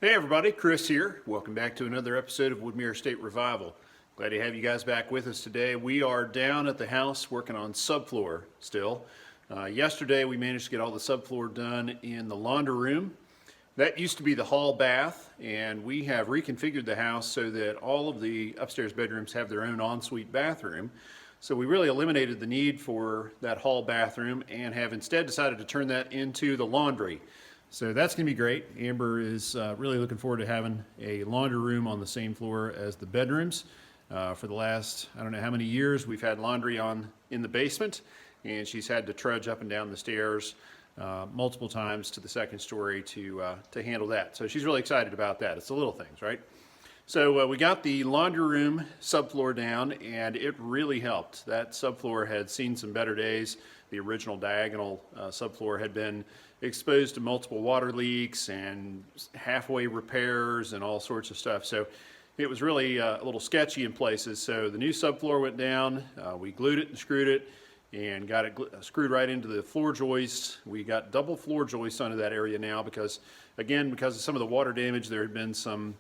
Hey everybody, Chris here. Welcome back to another episode of Woodmere State Revival. Glad to have you guys back with us today. We are down at the house working on subfloor still. Yesterday we managed to get all the subfloor done in the laundry room. That used to be the hall bath, and we have reconfigured the house so that all of the upstairs bedrooms have their own ensuite bathroom. So we really eliminated the need for that hall bathroom and have instead decided to turn that into the laundry. So that's going to be great. Amber is really looking forward to having a laundry room on the same floor as the bedrooms. For the last, I don't know how many years, we've had laundry in the basement, and she's had to trudge up and down the stairs multiple times to the second story to handle that. So she's really excited about that. It's the little things, right? So we got the laundry room subfloor down, and it really helped. That subfloor had seen some better days. The original diagonal subfloor had been exposed to multiple water leaks and halfway repairs and all sorts of stuff. So it was really a little sketchy in places. So the new subfloor went down, we glued it and screwed it and got it screwed right into the floor joists. We got double floor joists under that area now because of some of the water damage, there had been some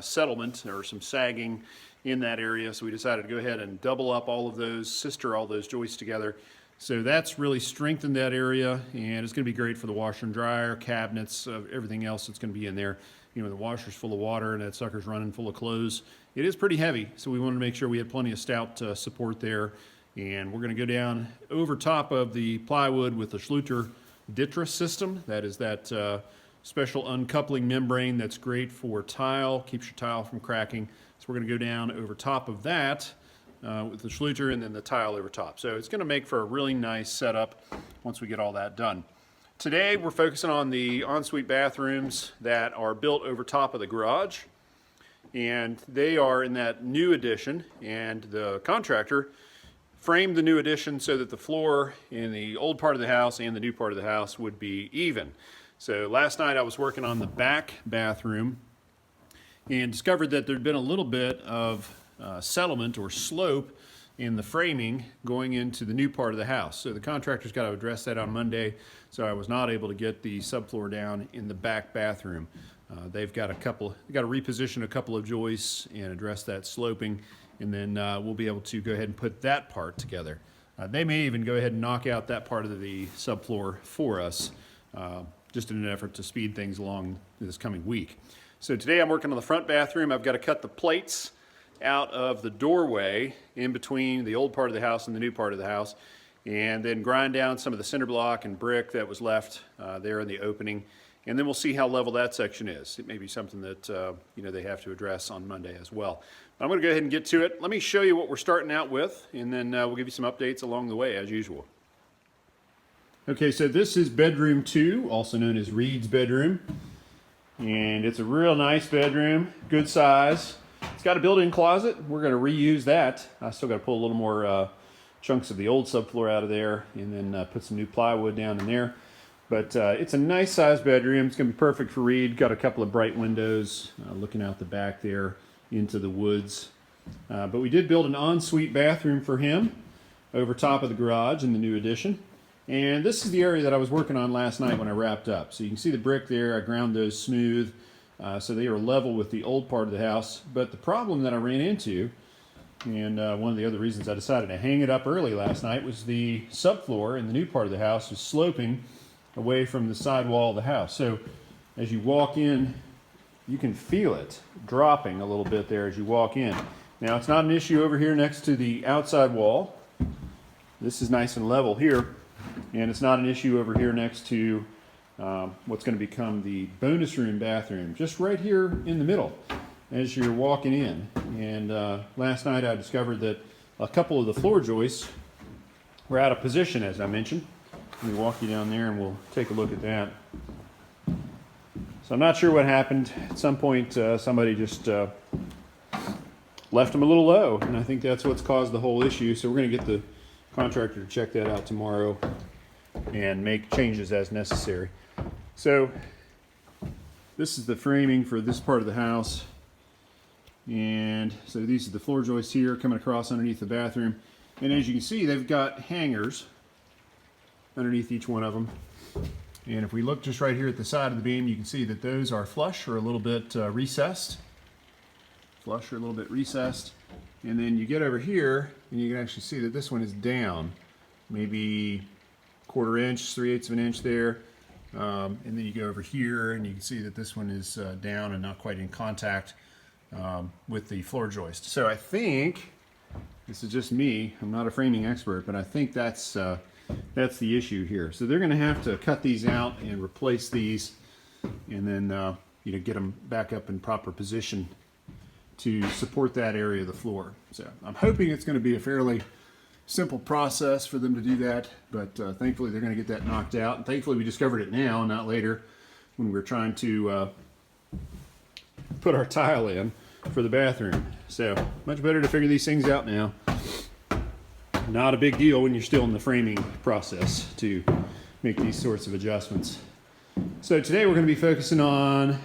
settlement or some sagging in that area. So we decided to go ahead and double up all of those, sister all those joists together. So that's really strengthened that area, and it's going to be great for the washer and dryer, cabinets, everything else that's going to be in there. You know, the washer's full of water and that sucker's running full of clothes. It is pretty heavy, so we wanted to make sure we had plenty of stout support there. And we're going to go down over top of the plywood with the Schluter Ditra system. That is that special uncoupling membrane that's great for tile, keeps your tile from cracking. So we're going to go down over top of that with the Schluter and then the tile over top. So it's going to make for a really nice setup once we get all that done. Today we're focusing on the ensuite bathrooms that are built over top of the garage, and they are in that new addition, and the contractor framed the new addition so that the floor in the old part of the house and the new part of the house would be even. So last night I was working on the back bathroom and discovered that there'd been a little bit of settlement or slope in the framing going into the new part of the house. So the contractor's got to address that on Monday, so I was not able to get the subfloor down in the back bathroom. They've got to reposition a couple of joists and address that sloping, and then we'll be able to go ahead and put that part together. They may even go ahead and knock out that part of the subfloor for us, just in an effort to speed things along this coming week. So today I'm working on the front bathroom. I've got to cut the plates out of the doorway in between the old part of the house and the new part of the house, and then grind down some of the cinder block and brick that was left there in the opening, and then we'll see how level that section is. It may be something that they have to address on Monday as well. But I'm going to go ahead and get to it. Let me show you what we're starting out with, and then we'll give you some updates along the way as usual. Okay, so this is bedroom 2, also known as Reed's bedroom, and it's a real nice bedroom, good size. It's got a built-in closet. We're going to reuse that. I still got to pull a little more chunks of the old subfloor out of there and then put some new plywood down in there. But it's a nice sized bedroom. It's going to be perfect for Reed. Got a couple of bright windows looking out the back there into the woods. But we did build an ensuite bathroom for him over top of the garage in the new addition. And this is the area that I was working on last night when I wrapped up. So you can see the brick there. I ground those smooth. So they are level with the old part of the house. But the problem that I ran into, and one of the other reasons I decided to hang it up early last night, was the subfloor in the new part of the house was sloping away from the side wall of the house. So as you walk in, you can feel it dropping a little bit there as you walk in. Now it's not an issue over here next to the outside wall. This is nice and level here. And it's not an issue over here next to what's going to become the bonus room bathroom, just right here in the middle as you're walking in. And last night I discovered that a couple of the floor joists were out of position, as I mentioned. Let me walk you down there and we'll take a look at that. So I'm not sure what happened. At some point somebody just left them a little low, and I think that's what's caused the whole issue. So we're going to get the contractor to check that out tomorrow and make changes as necessary. So this is the framing for this part of the house, and so these are the floor joists here coming across underneath the bathroom, and as you can see they've got hangers underneath each one of them, And if we look just right here at the side of the beam, you can see that those are flush or a little bit recessed. Flush or a little bit recessed. And then you get over here and you can actually see that this one is down. Maybe 1/4 inch, 3/8 of an inch there. And then you go over here and you can see that this one is down and not quite in contact with the floor joist. So I think, this is just me, I'm not a framing expert, but I think that's the issue here. So they're going to have to cut these out and replace these, and then get them back up in proper position to support that area of the floor. So I'm hoping it's going to be a fairly simple process for them to do that, but thankfully they're going to get that knocked out, and thankfully we discovered it now and not later when we're trying to put our tile in for the bathroom. So much better to figure these things out now. Not a big deal when you're still in the framing process to make these sorts of adjustments. So today we're going to be focusing on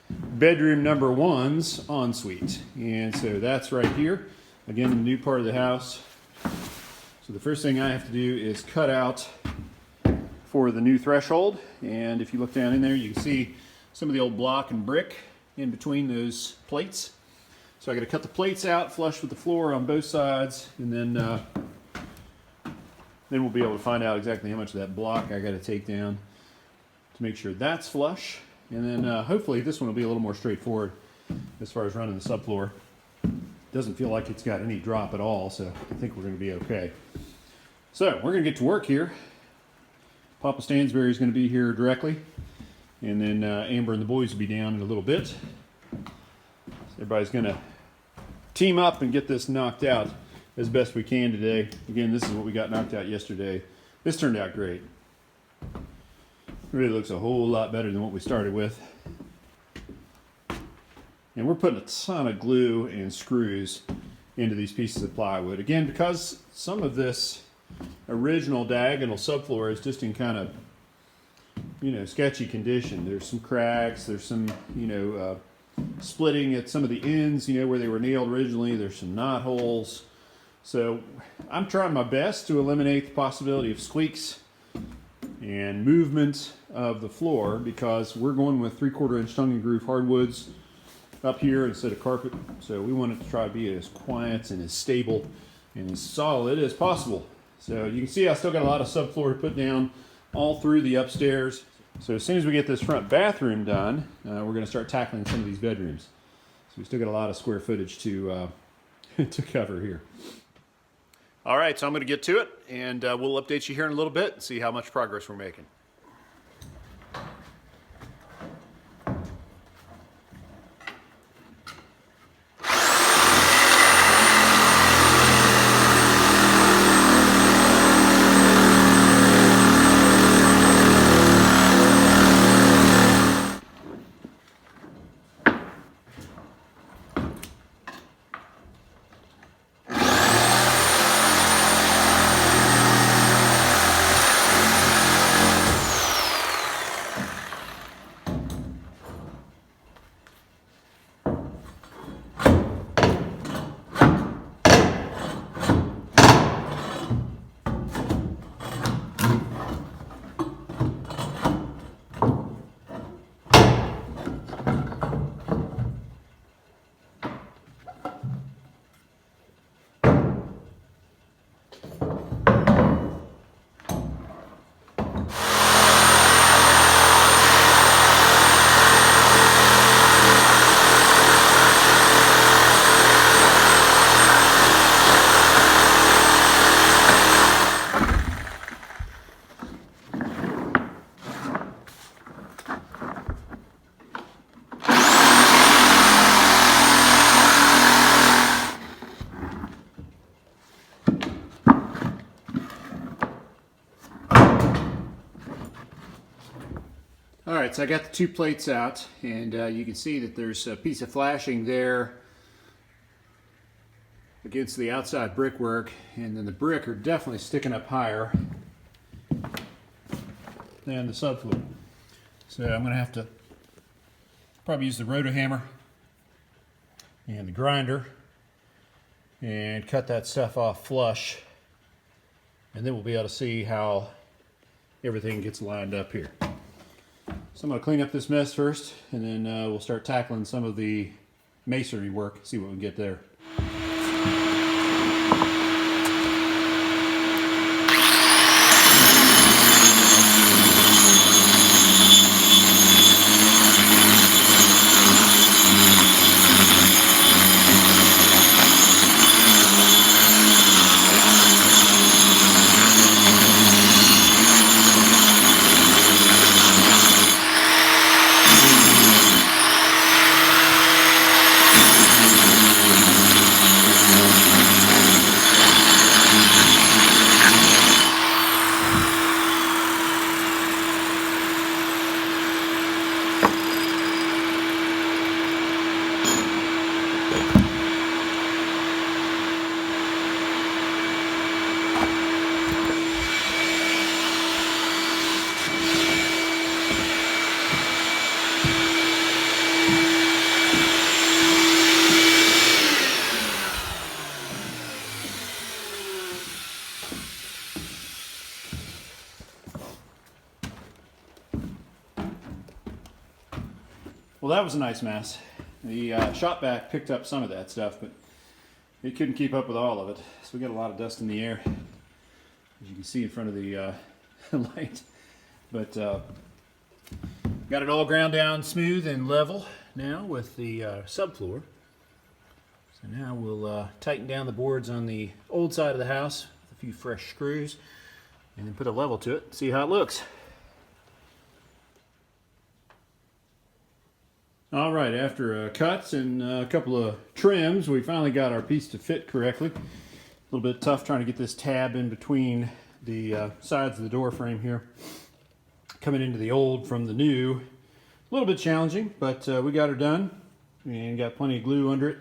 bedroom number 1's ensuite, and so that's right here, again, in the new part of the house. So the first thing I have to do is cut out for the new threshold, and if you look down in there you can see some of the old block and brick in between those plates. So I got to cut the plates out flush with the floor on both sides, and then we'll be able to find out exactly how much of that block I got to take down to make sure that's flush. And then hopefully this one will be a little more straightforward as far as running the subfloor. Doesn't feel like it's got any drop at all, so I think we're going to be okay. So we're going to get to work here. Papa Stansberry is going to be here directly, and then Amber and the boys will be down in a little bit. So everybody's going to team up and get this knocked out as best we can today. Again, this is what we got knocked out yesterday. This turned out great. It really looks a whole lot better than what we started with. And we're putting a ton of glue and screws into these pieces of plywood. Again, because some of this original diagonal subfloor is just in kind of, sketchy condition. There's some cracks, there's some, splitting at some of the ends, where they were nailed originally. There's some knot holes. So I'm trying my best to eliminate the possibility of squeaks and movement of the floor, because we're going with 3/4 inch tongue and groove hardwoods up here instead of carpet. So we want it to try to be as quiet and as stable and as solid as possible. So you can see I still got a lot of subfloor to put down all through the upstairs. So as soon as we get this front bathroom done, we're going to start tackling some of these bedrooms. So we still got a lot of square footage to to cover here. All right, so I'm going to get to it, and we'll update you here in a little bit and see how much progress we're making. All right, so I got the two plates out, and you can see that there's a piece of flashing there against the outside brickwork, and then the brick are definitely sticking up higher than the subfloor. So I'm going to have to probably use the roto hammer and the grinder and cut that stuff off flush, and then we'll be able to see how everything gets lined up here. So I'm going to clean up this mess first, and then we'll start tackling some of the masonry work, see what we can get there. Well, that was a nice mess. The shop vac picked up some of that stuff, but it couldn't keep up with all of it. So we got a lot of dust in the air, as you can see in front of the light. But got it all ground down smooth and level now with the subfloor. So now we'll tighten down the boards on the old side of the house with a few fresh screws, and then put a level to it, see how it looks. All right, after cuts and a couple of trims, we finally got our piece to fit correctly. A little bit tough trying to get this tab in between the sides of the door frame here. Coming into the old from the new. A little bit challenging, but we got her done. And got plenty of glue under it.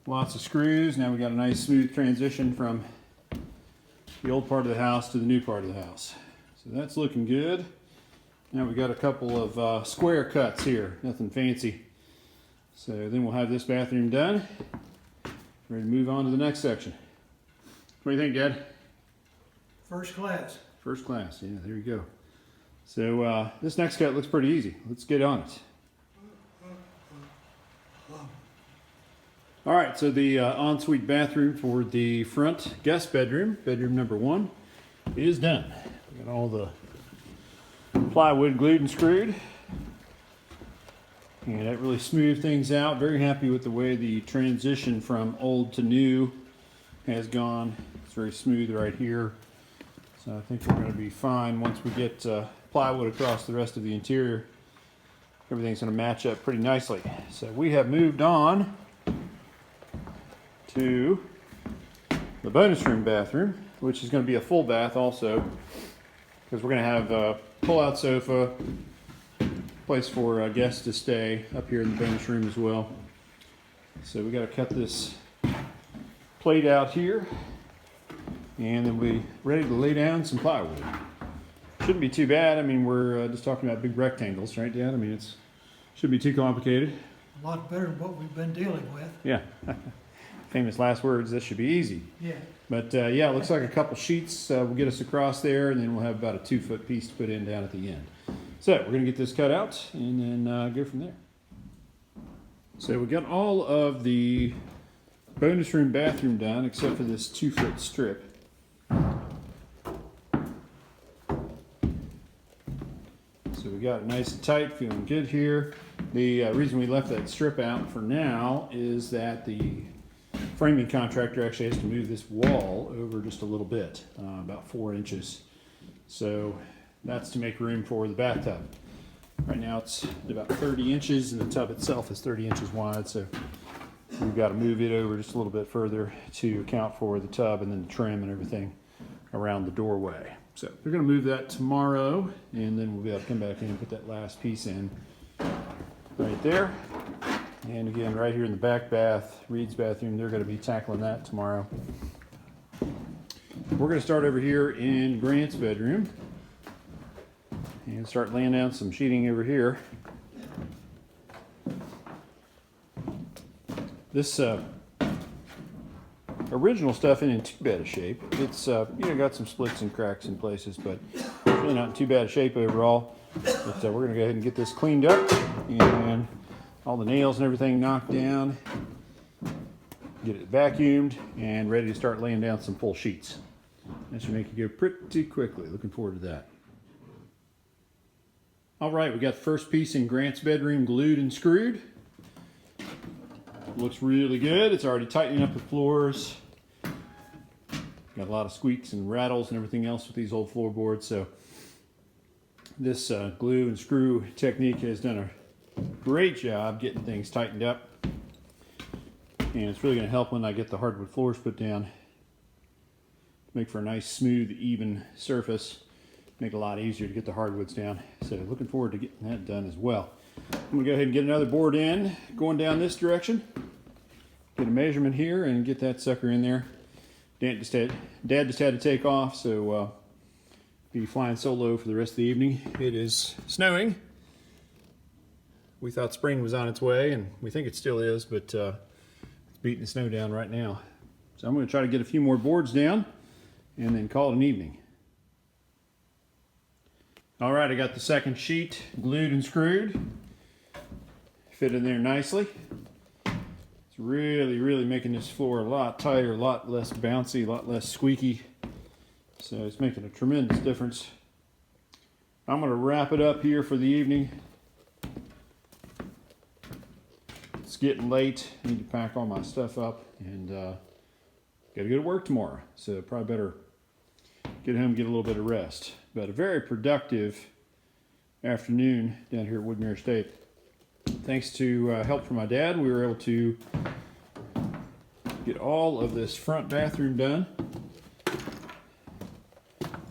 Lots of screws. Now we got a nice smooth transition from the old part of the house to the new part of the house. So that's looking good. Now we got a couple of square cuts here, nothing fancy. So then we'll have this bathroom done. Ready to move on to the next section. What do you think, Dad? First class. First class, yeah, there you go. So this next cut looks pretty easy. Let's get on it. All right, so the ensuite bathroom for the front guest bedroom, bedroom number 1, is done. We got all the plywood glued and screwed, and that really smoothed things out. Very happy with the way the transition from old to new has gone. It's very smooth right here, so I think we're going to be fine once we get plywood across the rest of the interior. Everything's going to match up pretty nicely. So we have moved on to the bonus room bathroom, which is going to be a full bath also, because we're going to have a pull-out sofa, place for guests to stay up here in the bonus room as well. So we got to cut this plate out here, and then we'll be ready to lay down some plywood. Shouldn't be too bad. I mean, we're just talking about big rectangles, right, Dad? I mean, it shouldn't be too complicated. A lot better than what we've been dealing with. Yeah. Famous last words, this should be easy. Yeah. But yeah, it looks like a couple sheets will get us across there, and then we'll have about a 2-foot piece to put in down at the end. So we're going to get this cut out and then go from there. So we got all of the bonus room bathroom done except for this 2-foot strip. So we got it nice and tight, feeling good here. The reason we left that strip out for now is that the framing contractor actually has to move this wall over just a little bit, about 4 inches. So that's to make room for the bathtub. Right now it's about 30 inches and the tub itself is 30 inches wide, so we've got to move it over just a little bit further to account for the tub and then the trim and everything around the doorway. So we're going to move that tomorrow, and then we'll be able to come back in and put that last piece in right there. And again, right here in the back bath, Reed's bathroom, they're going to be tackling that tomorrow. We're going to start over here in Grant's bedroom and start laying down some sheeting over here. This original stuff isn't in too bad a shape. It's got some splits and cracks in places, but it's really not in too bad a shape overall. But we're going to go ahead and get this cleaned up and all the nails and everything knocked down. Get it vacuumed and ready to start laying down some full sheets. That should make it go pretty quickly. Looking forward to that. All right, we got the first piece in Grant's bedroom glued and screwed. Looks really good. It's already tightening up the floors. Got a lot of squeaks and rattles and everything else with these old floorboards. So this glue and screw technique has done a great job getting things tightened up. And it's really going to help when I get the hardwood floors put down. Make for a nice, smooth, even surface. Make it a lot easier to get the hardwoods down. So looking forward to getting that done as well. I'm going to go ahead and get another board in, going down this direction. Get a measurement here and get that sucker in there. Dad just had to take off, so be flying solo for the rest of the evening. It is snowing. We thought spring was on its way, and we think it still is, but it's beating the snow down right now. So I'm going to try to get a few more boards down and then call it an evening. All right, I got the second sheet glued and screwed. Fit in there nicely. It's really making this floor a lot tighter, a lot less bouncy, a lot less squeaky. So it's making a tremendous difference. I'm going to wrap it up here for the evening. It's getting late. I need to pack all my stuff up and got to go to work tomorrow. So probably better get home and get a little bit of rest. But a very productive afternoon down here at Woodmere Estate. Thanks to help from my dad, we were able to get all of this front bathroom done.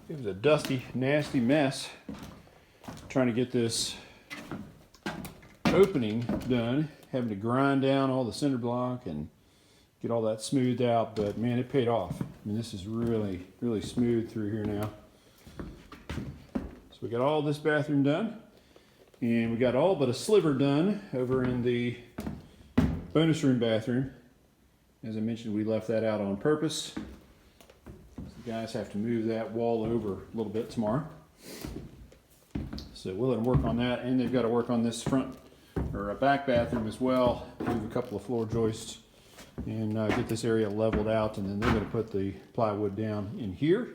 It was a dusty, nasty mess trying to get this opening done, having to grind down all the cinder block and get all that smoothed out, but man, it paid off. I mean, this is really smooth through here now. So we got all this bathroom done, and we got all but a sliver done over in the bonus room bathroom. As I mentioned, we left that out on purpose. The guys have to move that wall over a little bit tomorrow. So we'll let them work on that, and they've got to work on this front or back bathroom as well. Move a couple of floor joists and get this area leveled out, and then they're going to put the plywood down in here.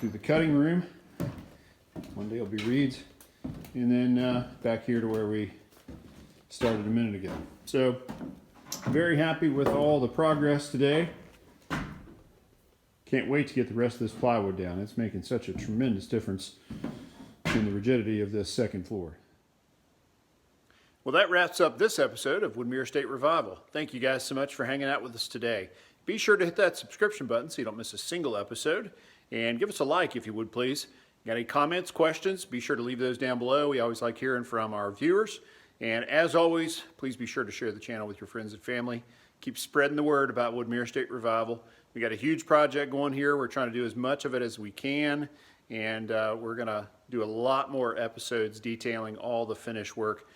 Through the cutting room. One day it'll be Reed's. And then back here to where we started a minute ago. So, very happy with all the progress today. Can't wait to get the rest of this plywood down. It's making such a tremendous difference in the rigidity of this second floor. Well, that wraps up this episode of Woodmere Estate Revival. Thank you guys so much for hanging out with us today. Be sure to hit that subscription button so you don't miss a single episode. And give us a like if you would, please. Got any comments, questions? Be sure to leave those down below. We always like hearing from our viewers. And as always, please be sure to share the channel with your friends and family. Keep spreading the word about Woodmere Estate Revival. We got a huge project going here. We're trying to do as much of it as we can. And we're going to do a lot more episodes detailing all the finish work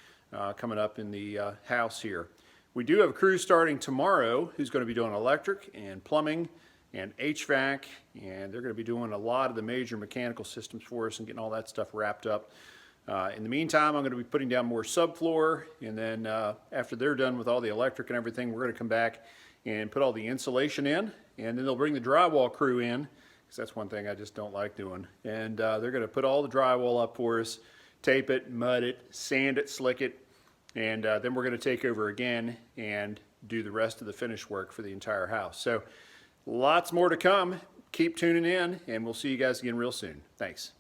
coming up in the house here. We do have a crew starting tomorrow who's going to be doing electric and plumbing and HVAC, and they're going to be doing a lot of the major mechanical systems for us and getting all that stuff wrapped up. In the meantime, I'm going to be putting down more subfloor, and then after they're done with all the electric and everything, we're going to come back and put all the insulation in, and then they'll bring the drywall crew in, because that's one thing I just don't like doing. And they're going to put all the drywall up for us, tape it, mud it, sand it, slick it, and then we're going to take over again and do the rest of the finish work for the entire house. So lots more to come. Keep tuning in, and we'll see you guys again real soon. Thanks.